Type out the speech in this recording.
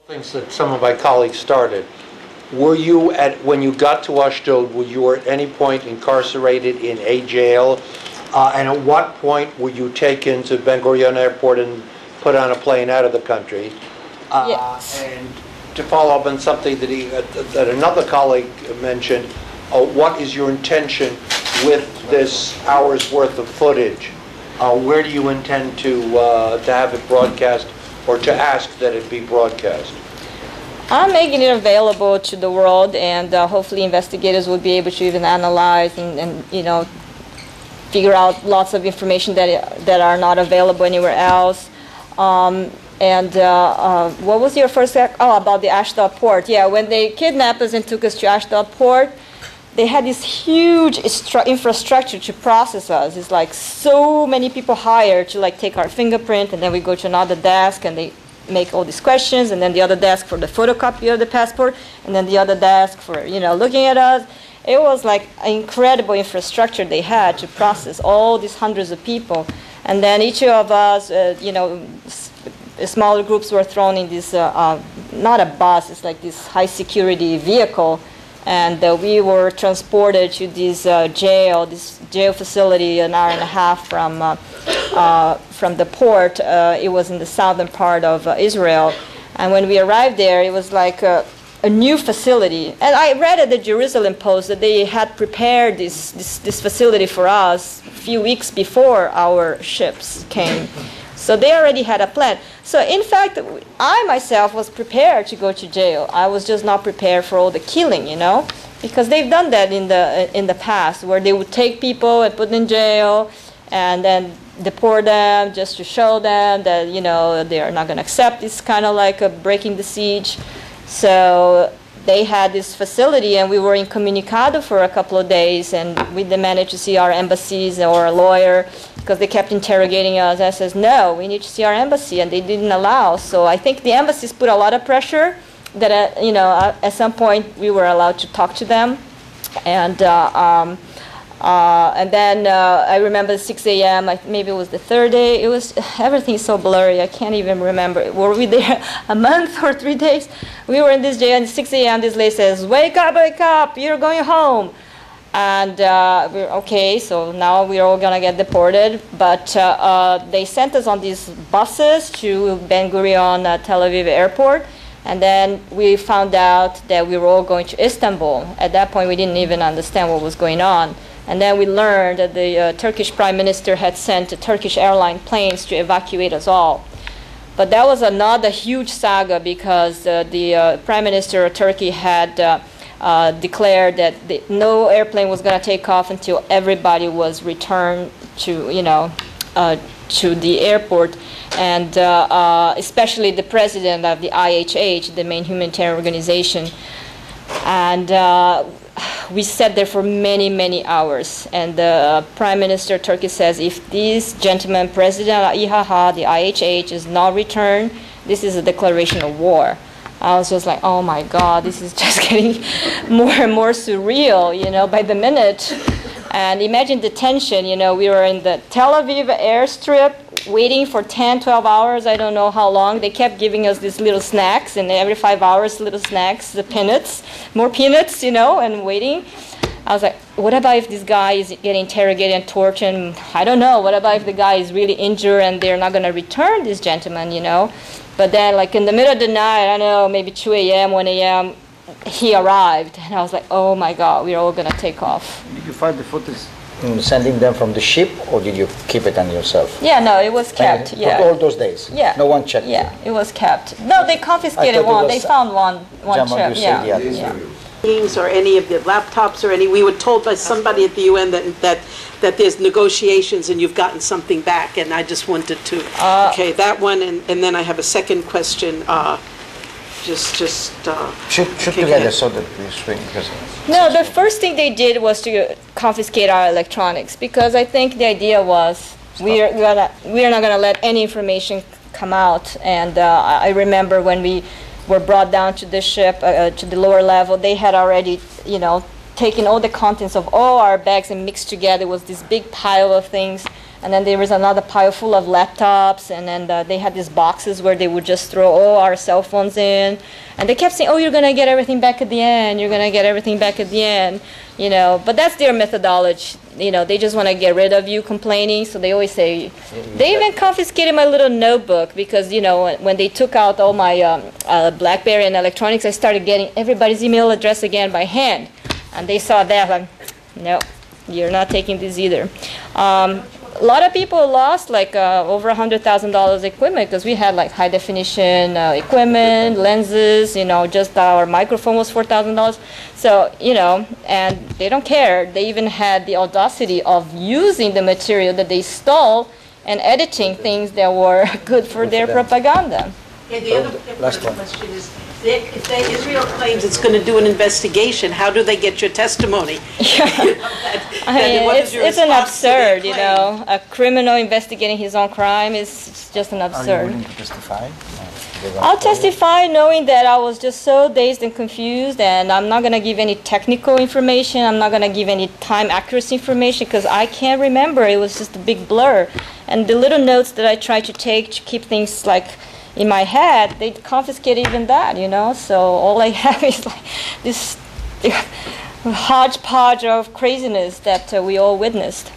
Things that some of my colleagues started. Were you when you got to Ashdod, were you at any point incarcerated in a jail? And at what point were you taken to Ben Gurion Airport and put on a plane out of the country? Yes. And to follow up on something that another colleague mentioned, what is your intention with this hour's worth of footage? Where do you intend to have it broadcast, or to ask that it be broadcast? I'm making it available to the world, and hopefully investigators will be able to even analyze and figure out lots of information that are not available anywhere else. What was your first? Oh, about the Ashdod port. Yeah, when they kidnapped us and took us to Ashdod port, they had this huge infrastructure to process us. It's like so many people hired to take our fingerprint, and then we go to another desk and they make all these questions, and then the other desk for the photocopy of the passport, and then the other desk for looking at us. It was like an incredible infrastructure they had to process all these hundreds of people. And then each of us, smaller groups were thrown in this, not a bus, it's like this high security vehicle. And we were transported to this jail facility, an hour and a half from the port. It was in the southern part of Israel. And when we arrived there, it was like a new facility. And I read at the Jerusalem Post that they had prepared this facility for us a few weeks before our ships came. So they already had a plan. So in fact, I myself was prepared to go to jail. I was just not prepared for all the killing, because they've done that in the past, where they would take people and put them in jail and then deport them just to show them that they are not going to accept this kind of breaking the siege. So they had this facility, and we were incommunicado for a couple of days, and we didn't manage to see our embassies or a lawyer, because they kept interrogating us. I says, no, we need to see our embassy, and they didn't allow. So I think the embassies put a lot of pressure that, at some point we were allowed to talk to them. And then I remember 6 a.m., maybe it was the third day. It was, everything's so blurry, I can't even remember. Were we there a month or 3 days? We were in this jail, and 6 a.m. this lady says, wake up, you're going home. And we're okay, so now we're all gonna get deported. But they sent us on these buses to Ben Gurion Tel Aviv airport. And then we found out that we were all going to Istanbul. At that point, we didn't even understand what was going on. And then we learned that the Turkish Prime Minister had sent Turkish airline planes to evacuate us all. But that was another huge saga, because the Prime Minister of Turkey had declared that no airplane was going to take off until everybody was returned to, to the airport. And especially the president of the IHH, the main humanitarian organization. And we sat there for many, many hours. And the Prime Minister of Turkey says, if this gentleman, President IARA, the IHH, is not returned, this is a declaration of war. I was just like, oh my God, this is just getting more and more surreal, by the minute. And imagine the tension, we were in the Tel Aviv airstrip, waiting for 10, 12 hours, I don't know how long. They kept giving us these little snacks, and every 5 hours, little snacks, the peanuts, more peanuts, and waiting. I was like, what about if this guy is getting interrogated and tortured? And I don't know. What about if the guy is really injured and they're not going to return this gentleman, But then, in the middle of the night, I don't know, maybe 2 a.m., 1 a.m., he arrived. And I was like, oh my God, we're all going to take off. Did you find the footage in sending them from the ship, or did you keep it on yourself? Yeah, no, it was kept. For all those days? Yeah. No one checked? Yeah, it was kept. No, they confiscated one. They found one chip. Yeah. Or any of the laptops or any, we were told by somebody at the UN that there's negotiations and you've gotten something back, and I just wanted to, okay, that one, and then I have a second question, shoot together so that we swing. No, the first thing they did was to confiscate our electronics, because I think the idea was we are not gonna let any information come out. And I remember when we were brought down to the ship, to the lower level, they had already, taken all the contents of all our bags and mixed together. It was this big pile of things. And then there was another pile full of laptops, and then they had these boxes where they would just throw all our cell phones in. And they kept saying, oh, you're going to get everything back at the end. You're going to get everything back at the end. You know, but that's their methodology. You know, they just want to get rid of you complaining. So they always say, they even confiscated my little notebook because, you know, when they took out all my BlackBerry and electronics, I started getting everybody's email address again by hand. And they saw that, like, no, you're not taking this either. A lot of people lost like over $100,000 equipment because we had like high definition equipment, lenses, you know, just our microphone was $4,000. So, you know, and they don't care. They even had the audacity of using the material that they stole and editing things that were good for their propaganda. Yeah, the other part of the question is, if Israel claims it's going to do an investigation, how do they get your testimony? Yeah. It's an absurd, you know. A criminal investigating his own crime is just an absurd. Are you willing to testify? I'll testify knowing that I was just so dazed and confused, and I'm not going to give any technical information. I'm not going to give any time accuracy information because I can't remember. It was just a big blur. And the little notes that I tried to take to keep things like in my head, they confiscate even that, you know. So all I have is like this hodgepodge of craziness that we all witnessed.